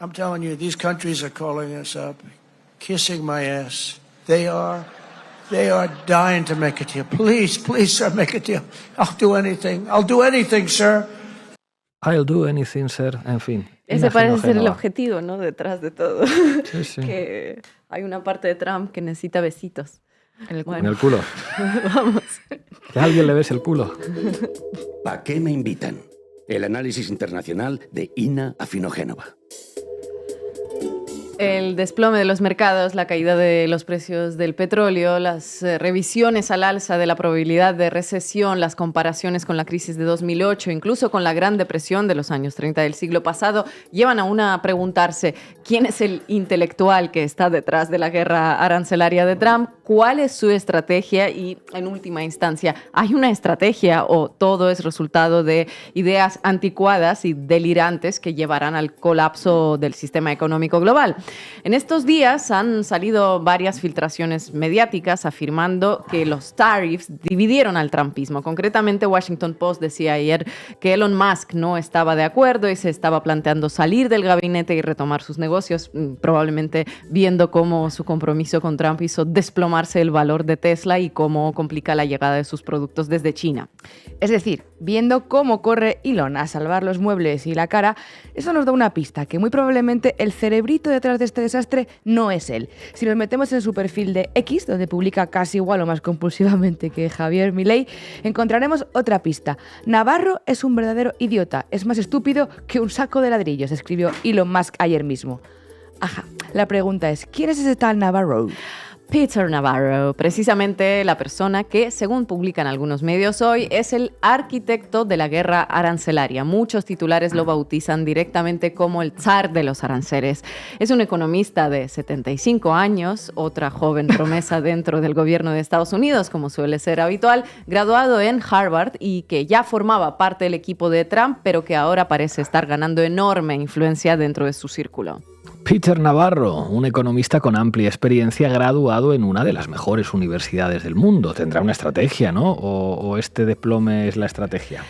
I'm telling you, these countries are calling us up, kissing my ass. They are dying to make a deal. Please, sir, make a deal. I'll do anything, sir. I'll do anything, sir. En fin. Ese parece ser el objetivo, ¿no? Detrás de todo. Sí. Que hay una parte de Trump que necesita besitos. En el culo. En el culo. Vamos. Que a alguien le bese el culo. ¿Para qué me invitan? El análisis internacional de Ina Afinogénova. El desplome de los mercados, la caída de los precios del petróleo, las revisiones al alza de la probabilidad de recesión, las comparaciones con la crisis de 2008, incluso con la Gran Depresión de los años 30 del siglo pasado, llevan a una a preguntarse quién es el intelectual que está detrás de la guerra arancelaria de Trump, cuál es su estrategia y, en última instancia, ¿hay una estrategia o todo es resultado de ideas anticuadas y delirantes que llevarán al colapso del sistema económico global? En estos días han salido varias filtraciones mediáticas afirmando que los tariffs dividieron al trumpismo. Concretamente, Washington Post decía ayer que Elon Musk no estaba de acuerdo y se estaba planteando salir del gabinete y retomar sus negocios, probablemente viendo cómo su compromiso con Trump hizo desplomarse el valor de Tesla y cómo complica la llegada de sus productos desde China. Es decir, viendo cómo corre Elon a salvar los muebles y la cara, eso nos da una pista, que muy probablemente el cerebrito detrás de este desastre no es él. Si nos metemos en su perfil de X, donde publica casi igual o más compulsivamente que Javier Milei, encontraremos otra pista. Navarro es un verdadero idiota, es más estúpido que un saco de ladrillos, escribió Elon Musk ayer mismo. Ajá, la pregunta es, ¿quién es ese tal Navarro? Peter Navarro, precisamente la persona que, según publican algunos medios hoy, es el arquitecto de la guerra arancelaria. Muchos titulares lo bautizan directamente como el zar de los aranceles. Es un economista de 75 años, otra joven promesa dentro del gobierno de Estados Unidos, como suele ser habitual, graduado en Harvard y que ya formaba parte del equipo de Trump, pero que ahora parece estar ganando enorme influencia dentro de su círculo. Peter Navarro, un economista con amplia experiencia, graduado en una de las mejores universidades del mundo. Tendrá una estrategia, ¿no? ¿O este desplome es la estrategia?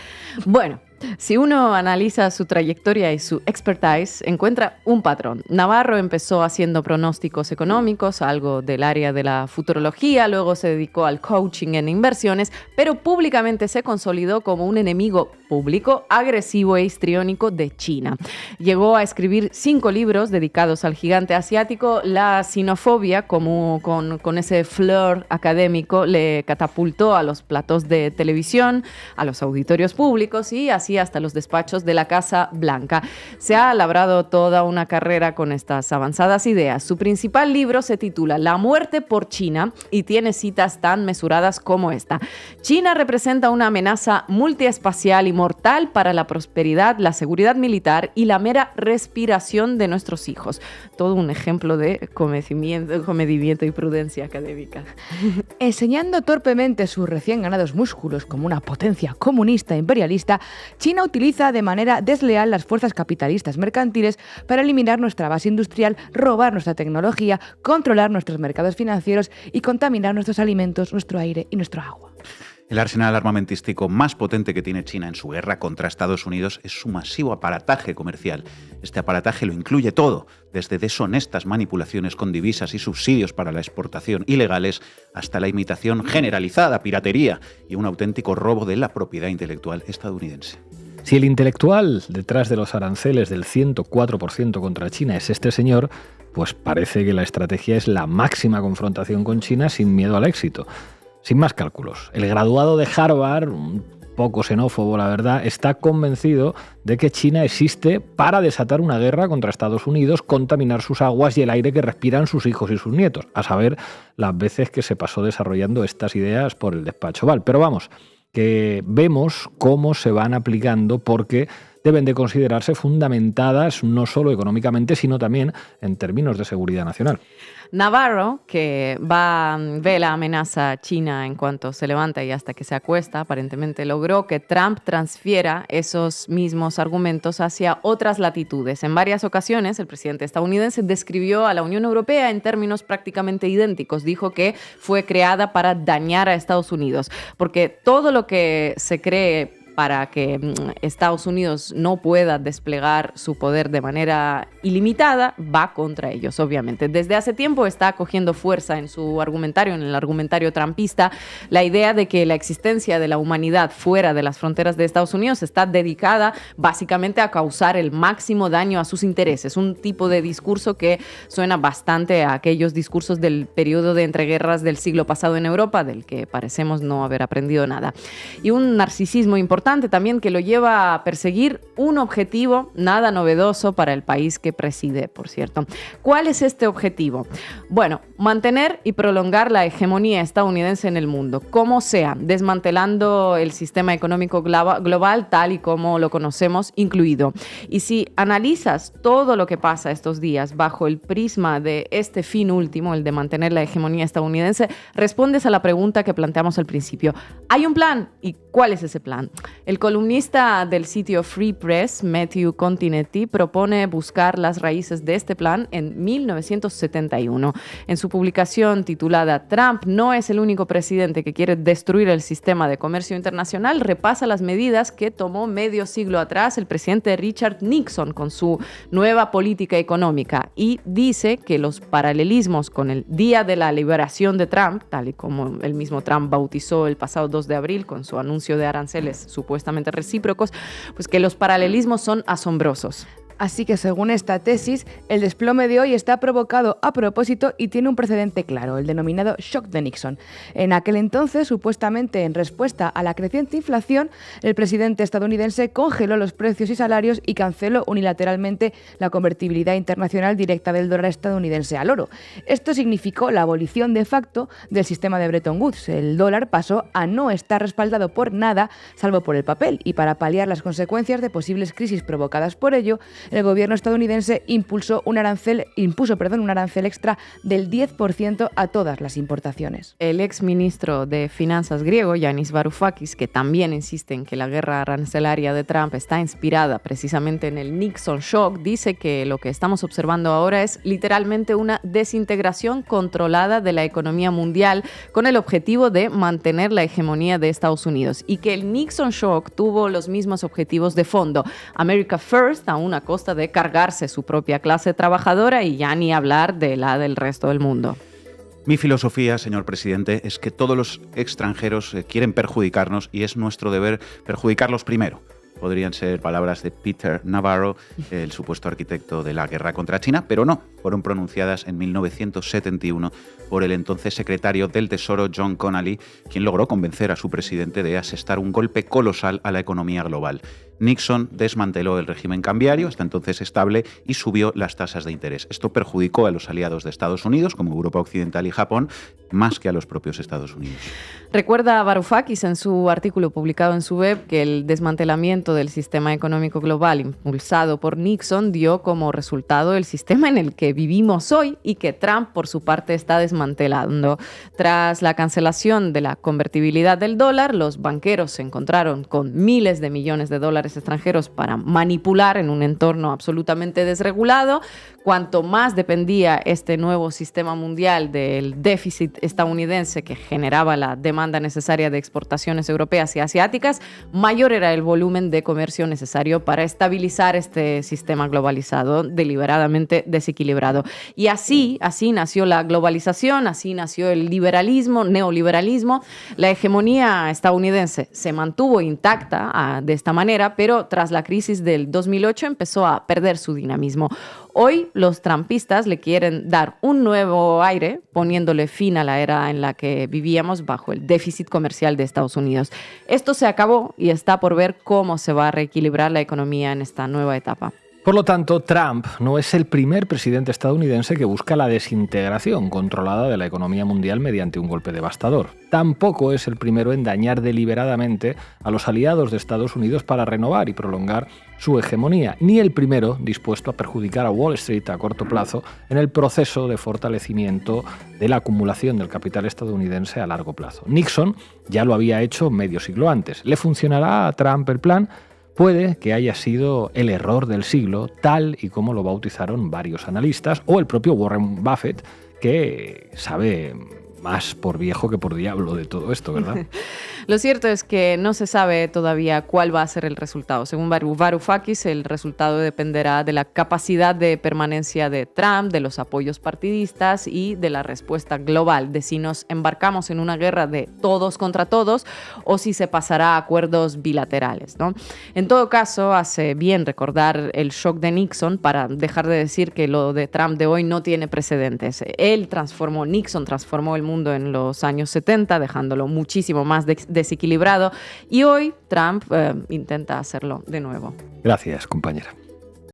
Bueno, si uno analiza su trayectoria y su expertise, encuentra un patrón. Navarro empezó haciendo pronósticos económicos, algo del área de la futurología, luego se dedicó al coaching en inversiones, pero públicamente se consolidó como un enemigo público, agresivo e histriónico de China. Llegó a escribir 5 libros dedicados al gigante asiático. La sinofobia, como con ese flor académico, le catapultó a los platos de televisión, a los auditorios públicos y así hasta los despachos de la Casa Blanca. Se ha labrado toda una carrera con estas avanzadas ideas. Su principal libro se titula La muerte por China y tiene citas tan mesuradas como esta. China representa una amenaza multiespacial y mortal para la prosperidad, la seguridad militar y la mera respiración de nuestros hijos. Todo un ejemplo de comedimiento y prudencia académica. Enseñando torpemente sus recién ganados músculos como una potencia comunista imperialista, China utiliza de manera desleal las fuerzas capitalistas mercantiles para eliminar nuestra base industrial, robar nuestra tecnología, controlar nuestros mercados financieros y contaminar nuestros alimentos, nuestro aire y nuestro agua. El arsenal armamentístico más potente que tiene China en su guerra contra Estados Unidos es su masivo aparataje comercial. Este aparataje lo incluye todo, desde deshonestas manipulaciones con divisas y subsidios para la exportación ilegales hasta la imitación generalizada, piratería y un auténtico robo de la propiedad intelectual estadounidense. Si el intelectual detrás de los aranceles del 104% contra China es este señor, pues parece que la estrategia es la máxima confrontación con China sin miedo al éxito. Sin más cálculos, el graduado de Harvard, un poco xenófobo la verdad, está convencido de que China existe para desatar una guerra contra Estados Unidos, contaminar sus aguas y el aire que respiran sus hijos y sus nietos, a saber las veces que se pasó desarrollando estas ideas por el despacho Oval. Pero vamos, que vemos cómo se van aplicando porque deben de considerarse fundamentadas no solo económicamente, sino también en términos de seguridad nacional. Navarro, que ve la amenaza china en cuanto se levanta y hasta que se acuesta, aparentemente logró que Trump transfiera esos mismos argumentos hacia otras latitudes. En varias ocasiones, el presidente estadounidense describió a la Unión Europea en términos prácticamente idénticos. Dijo que fue creada para dañar a Estados Unidos, porque todo lo que se cree para que Estados Unidos no pueda desplegar su poder de manera ilimitada, va contra ellos, obviamente. Desde hace tiempo está cogiendo fuerza en su argumentario, en el argumentario trumpista, la idea de que la existencia de la humanidad fuera de las fronteras de Estados Unidos está dedicada básicamente a causar el máximo daño a sus intereses. Un tipo de discurso que suena bastante a aquellos discursos del periodo de entreguerras del siglo pasado en Europa, del que parecemos no haber aprendido nada. Y un narcisismo importante también que lo lleva a perseguir un objetivo nada novedoso para el país que preside, por cierto. ¿Cuál es este objetivo? Bueno, mantener y prolongar la hegemonía estadounidense en el mundo, como sea, desmantelando el sistema económico global tal y como lo conocemos, incluido. Y si analizas todo lo que pasa estos días bajo el prisma de este fin último, el de mantener la hegemonía estadounidense, respondes a la pregunta que planteamos al principio. ¿Hay un plan? ¿Y cuál es ese plan? El columnista del sitio Free Press, Matthew Continetti, propone buscar las raíces de este plan en 1971. En su publicación titulada Trump no es el único presidente que quiere destruir el sistema de comercio internacional, repasa las medidas que tomó medio siglo atrás el presidente Richard Nixon con su nueva política económica y dice que los paralelismos con el Día de la Liberación de Trump, tal y como el mismo Trump bautizó el pasado 2 de abril con su anuncio de aranceles supuestamente recíprocos, pues que los paralelismos son asombrosos. Así que según esta tesis, el desplome de hoy está provocado a propósito y tiene un precedente claro, el denominado shock de Nixon. En aquel entonces, supuestamente en respuesta a la creciente inflación, el presidente estadounidense congeló los precios y salarios y canceló unilateralmente la convertibilidad internacional directa del dólar estadounidense al oro. Esto significó la abolición de facto del sistema de Bretton Woods. El dólar pasó a no estar respaldado por nada salvo por el papel y para paliar las consecuencias de posibles crisis provocadas por ello, el gobierno estadounidense impuso un arancel extra del 10% a todas las importaciones. El exministro de Finanzas griego, Yanis Varoufakis, que también insiste en que la guerra arancelaria de Trump está inspirada precisamente en el Nixon Shock, dice que lo que estamos observando ahora es literalmente una desintegración controlada de la economía mundial con el objetivo de mantener la hegemonía de Estados Unidos y que el Nixon Shock tuvo los mismos objetivos de fondo. America First, a una costa de cargarse su propia clase trabajadora y ya ni hablar de la del resto del mundo. Mi filosofía, señor presidente, es que todos los extranjeros quieren perjudicarnos y es nuestro deber perjudicarlos primero. Podrían ser palabras de Peter Navarro, el supuesto arquitecto de la guerra contra China, pero no, fueron pronunciadas en 1971 por el entonces secretario del Tesoro John Connally, quien logró convencer a su presidente de asestar un golpe colosal a la economía global. Nixon desmanteló el régimen cambiario, hasta entonces estable, y subió las tasas de interés. Esto perjudicó a los aliados de Estados Unidos, como Europa Occidental y Japón, más que a los propios Estados Unidos. Recuerda a Varoufakis en su artículo publicado en su web que el desmantelamiento del sistema económico global impulsado por Nixon dio como resultado el sistema en el que vivimos hoy y que Trump, por su parte, está desmantelando. Tras la cancelación de la convertibilidad del dólar, los banqueros se encontraron con miles de millones de dólares extranjeros para manipular en un entorno absolutamente desregulado. Cuanto más dependía este nuevo sistema mundial del déficit estadounidense que generaba la demanda necesaria de exportaciones europeas y asiáticas, mayor era el volumen de comercio necesario para estabilizar este sistema globalizado deliberadamente desequilibrado. Y así nació la globalización, así nació el liberalismo, neoliberalismo. La hegemonía estadounidense se mantuvo intacta de esta manera, pero tras la crisis del 2008 empezó a perder su dinamismo. Hoy los trumpistas le quieren dar un nuevo aire, poniéndole fin a la era en la que vivíamos bajo el déficit comercial de Estados Unidos. Esto se acabó y está por ver cómo se va a reequilibrar la economía en esta nueva etapa. Por lo tanto, Trump no es el primer presidente estadounidense que busca la desintegración controlada de la economía mundial mediante un golpe devastador. Tampoco es el primero en dañar deliberadamente a los aliados de Estados Unidos para renovar y prolongar su hegemonía, ni el primero dispuesto a perjudicar a Wall Street a corto plazo en el proceso de fortalecimiento de la acumulación del capital estadounidense a largo plazo. Nixon ya lo había hecho medio siglo antes. ¿Le funcionará a Trump el plan? Puede que haya sido el error del siglo, tal y como lo bautizaron varios analistas, o el propio Warren Buffett, que sabe más por viejo que por diablo de todo esto, ¿verdad? Lo cierto es que no se sabe todavía cuál va a ser el resultado. Según Varoufakis, el resultado dependerá de la capacidad de permanencia de Trump, de los apoyos partidistas y de la respuesta global, de si nos embarcamos en una guerra de todos contra todos o si se pasará a acuerdos bilaterales, ¿no? En todo caso, hace bien recordar el shock de Nixon para dejar de decir que lo de Trump de hoy no tiene precedentes. Nixon transformó el mundo en los años 70, dejándolo muchísimo más desequilibrado, y hoy Trump intenta hacerlo de nuevo. Gracias, compañera.